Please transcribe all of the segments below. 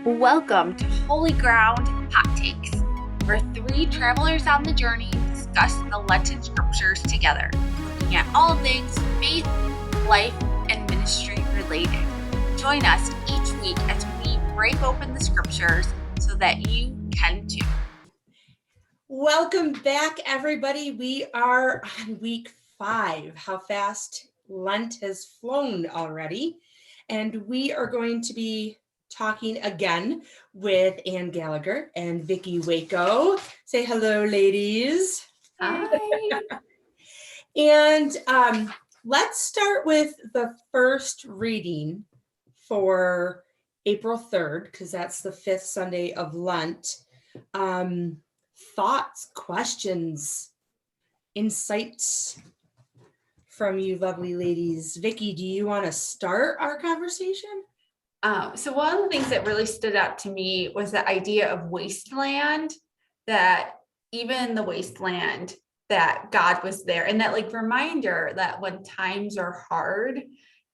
Welcome to Holy Ground Hot Takes, where three travelers on the journey discuss the Lenten scriptures together, looking at all things faith, life, and ministry related. Join us each week as we break open the scriptures so that you can too. Welcome back, everybody. We are on week 5. How fast Lent has flown already. And we are going to be talking again with Ann Gallagher and Vicki Waco. Say hello, ladies. Hi. And let's start with the first reading for April 3rd, because that's the 5th Sunday of Lent. Thoughts, questions, insights from you lovely ladies. Vicki, do you want to start our conversation? So one of the things that really stood out to me was the idea of wasteland, that even in the wasteland that God was there, and that like reminder that when times are hard,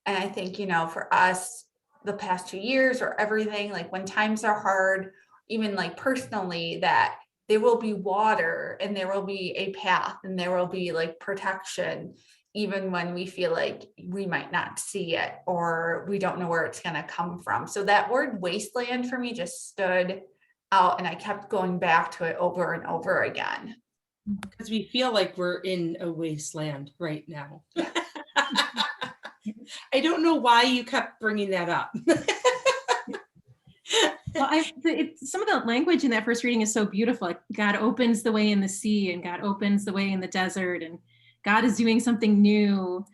and I think, for us, the past 2 years or everything, like when times are hard, even like personally, that there will be water and there will be a path and there will be like protection, even when we feel like we might not see it or we don't know where it's going to come from. So that word wasteland for me just stood out, and I kept going back to it over and over again. Because we feel like we're in a wasteland right now. I don't know why you kept bringing that up. Well, some of the language in that first reading is so beautiful. Like God opens the way in the sea, and God opens the way in the desert, and God is doing something new.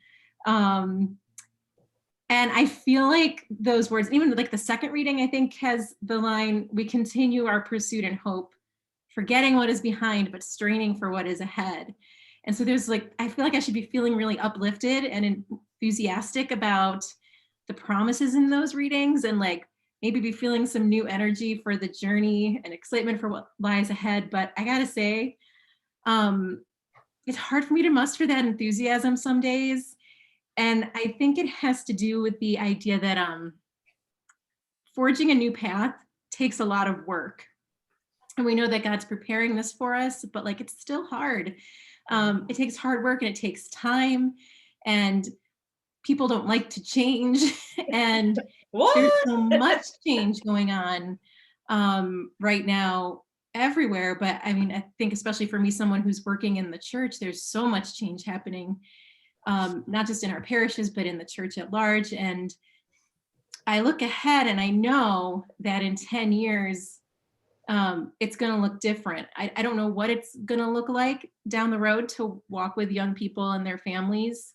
And I feel like those words, even like the second reading, I think has the line, "We continue our pursuit and hope, forgetting what is behind, but straining for what is ahead." And so there's like, I feel like I should be feeling really uplifted and enthusiastic about the promises in those readings, and like maybe be feeling some new energy for the journey and excitement for what lies ahead. But I gotta say, it's hard for me to muster that enthusiasm some days. And I think it has to do with the idea that forging a new path takes a lot of work. And we know that God's preparing this for us, but like it's still hard. It takes hard work and it takes time, and people don't like to change. And there's so much change going on right now everywhere. But I mean, I think especially for me, someone who's working in the church, there's so much change happening, not just in our parishes, but in the church at large. And I look ahead and I know that in 10 years, it's going to look different. I don't know what it's going to look like down the road to walk with young people and their families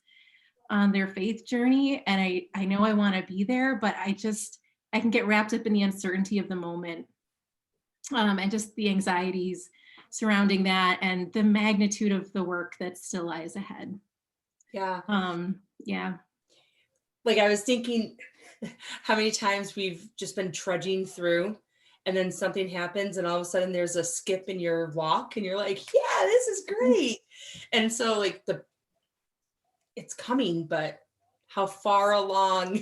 on their faith journey. And I know I want to be there, but I can get wrapped up in the uncertainty of the moment, and just the anxieties surrounding that and the magnitude of the work that still lies ahead. Yeah. Yeah. Like I was thinking how many times we've just been trudging through, and then something happens and all of a sudden there's a skip in your walk and you're like, yeah, this is great. And so like it's coming, but how far along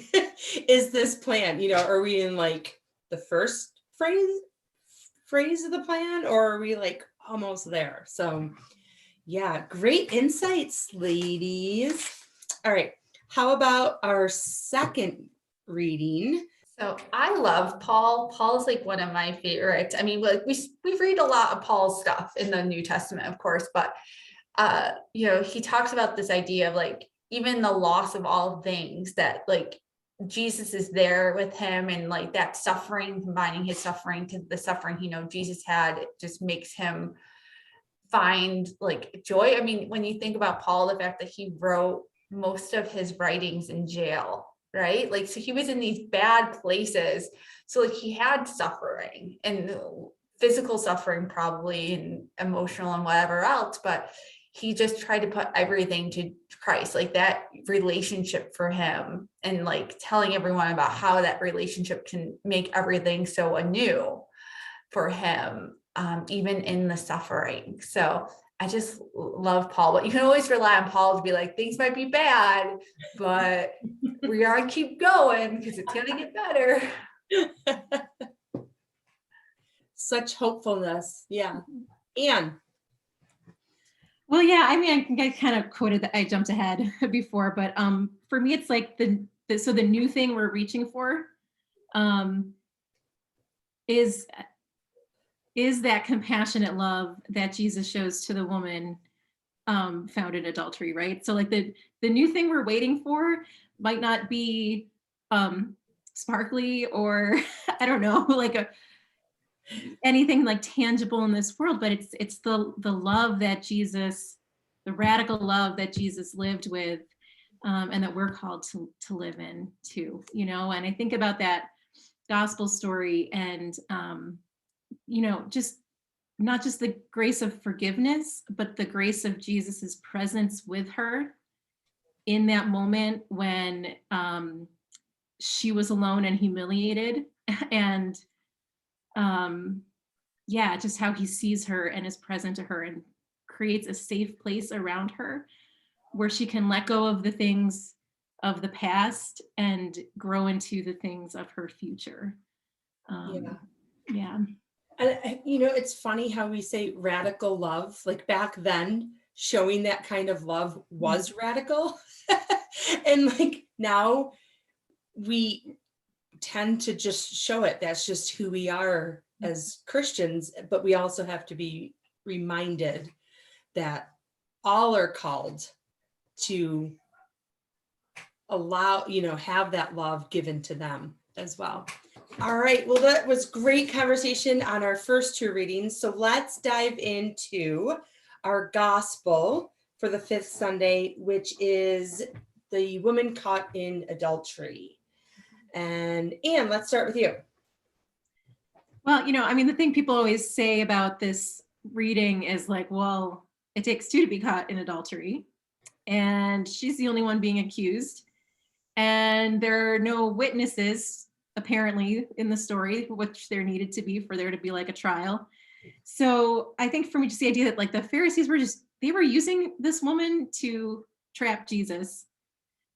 is this plan? Are we in like the first phrase of the plan, or are we like almost there? So yeah, great insights, ladies. All right, how about our second reading? So I love Paul. Paul's like one of my favorites. I mean, like we read a lot of Paul's stuff in the New Testament, of course, but he talks about this idea of like even the loss of all things, that like Jesus is there with him, and like that suffering, combining his suffering to the suffering Jesus had, it just makes him find like joy. I mean, when you think about Paul, the fact that he wrote most of his writings in jail, right? Like, so he was in these bad places. So like he had suffering, and physical suffering probably, and emotional and whatever else, but he just tried to put everything to Christ, like that relationship for him, and like telling everyone about how that relationship can make everything so anew for him, even in the suffering. So I just love Paul, but you can always rely on Paul to be like, things might be bad, but we gotta keep going because it's gonna get better. such hopefulness. Yeah. Anne. Well, yeah, I mean, I think I kind of quoted that I jumped ahead before, but for me, it's like so the new thing we're reaching for um, is that compassionate love that Jesus shows to the woman found in adultery, right? So like the new thing we're waiting for might not be sparkly or I don't know, like anything like tangible in this world, but it's the love that Jesus, the radical love that Jesus lived with, and that we're called to live in too, you know. And I think about that gospel story and you know, just not just the grace of forgiveness, but the grace of Jesus's presence with her in that moment when she was alone and humiliated, and yeah, just how he sees her and is present to her and creates a safe place around her where she can let go of the things of the past and grow into the things of her future. Yeah. And you know, it's funny how we say radical love, like back then, showing that kind of love was radical. And like now we tend to just show it. That's just who we are as Christians, but we also have to be reminded that all are called to allow, you know, have that love given to them as well. All right, well, that was great conversation on our first two readings. So let's dive into our gospel for the fifth Sunday, which is the woman caught in adultery. And Anne, let's start with you. Well, you know, I mean, the thing people always say about this reading is like, well, it takes two to be caught in adultery, and she's the only one being accused, and there are no witnesses apparently in the story, which there needed to be for there to be like a trial. So I think for me, just the idea that like the Pharisees were they were using this woman to trap Jesus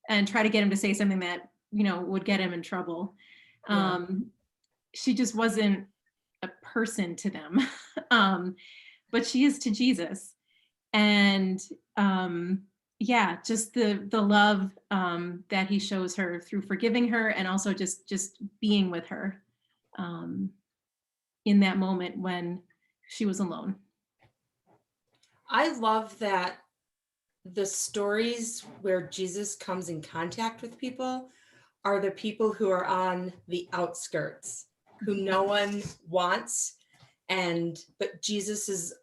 and try to get him to say something that, you know, would get him in trouble. Yeah. She just wasn't a person to them, but she is to Jesus. And yeah, just the love that he shows her through forgiving her and also just being with her in that moment when she was alone. I love that the stories where Jesus comes in contact with people are the people who are on the outskirts, who no one wants, but Jesus is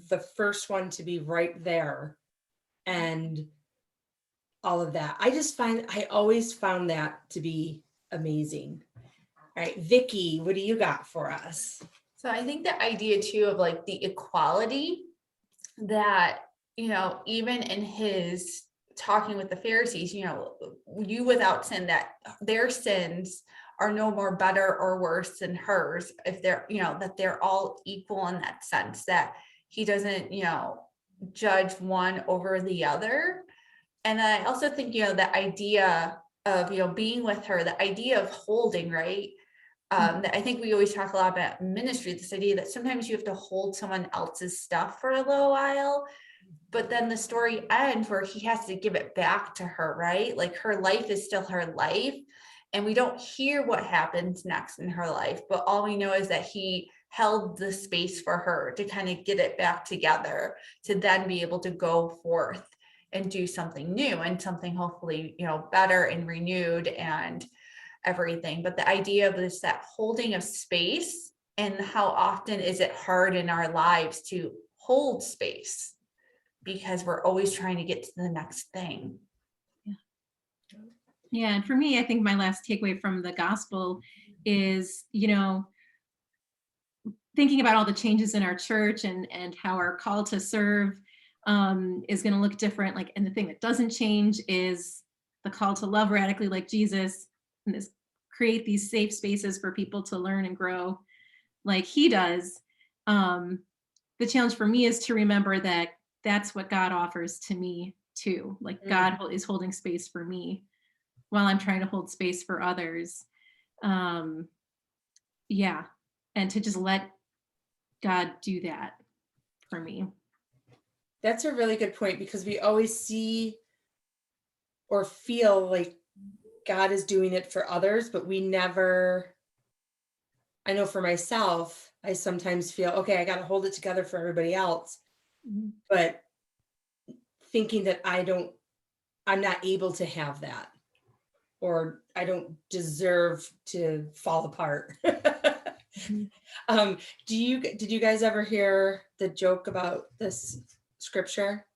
the first one to be right there, and all of that. I always found that to be amazing. All right, Vicky, what do you got for us? So I think the idea too of like the equality that, you know, even in his talking with the Pharisees, you know, you without sin, that their sins are no more better or worse than hers, if they're, you know, that they're all equal in that sense, that he doesn't, you know, judge one over the other. And I also think, you know, the idea of, you know, being with her, the idea of holding, right? That I think we always talk a lot about ministry, this idea that sometimes you have to hold someone else's stuff for a little while, but then the story ends where he has to give it back to her, right? Like her life is still her life, and we don't hear what happens next in her life, but all we know is that he held the space for her to kind of get it back together, to then be able to go forth and do something new and something hopefully, you know, better and renewed and everything. But the idea of this, that holding of space, and how often is it hard in our lives to hold space because we're always trying to get to the next thing. Yeah, and for me, I think my last takeaway from the gospel is, you know, thinking about all the changes in our church and how our call to serve is going to look different. Like, and the thing that doesn't change is the call to love radically like Jesus, and this create these safe spaces for people to learn and grow like he does. The challenge for me is to remember that that's what God offers to me too. Like God is holding space for me while I'm trying to hold space for others. Yeah. And to just let God do that for me. That's a really good point, because we always see or feel like God is doing it for others, but we never, I know for myself, I sometimes feel, okay, I got to hold it together for everybody else. Mhm. But thinking that I'm not able to have that, or I don't deserve to fall apart. Mhm. Did you guys ever hear the joke about this scripture?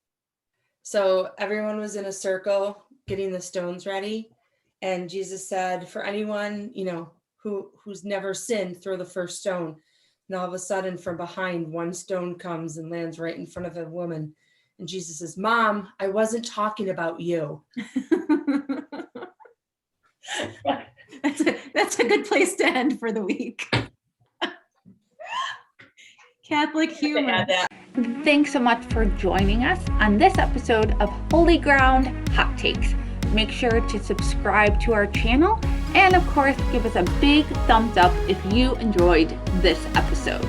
So everyone was in a circle getting the stones ready, and Jesus said, for anyone, who's never sinned, throw the first stone. And all of a sudden from behind, one stone comes and lands right in front of a woman. And Jesus says, Mom, I wasn't talking about you. That's a good place to end for the week. Catholic humor. Thanks so much for joining us on this episode of Holy Ground Hot Takes. Make sure to subscribe to our channel, and of course, give us a big thumbs up if you enjoyed this episode.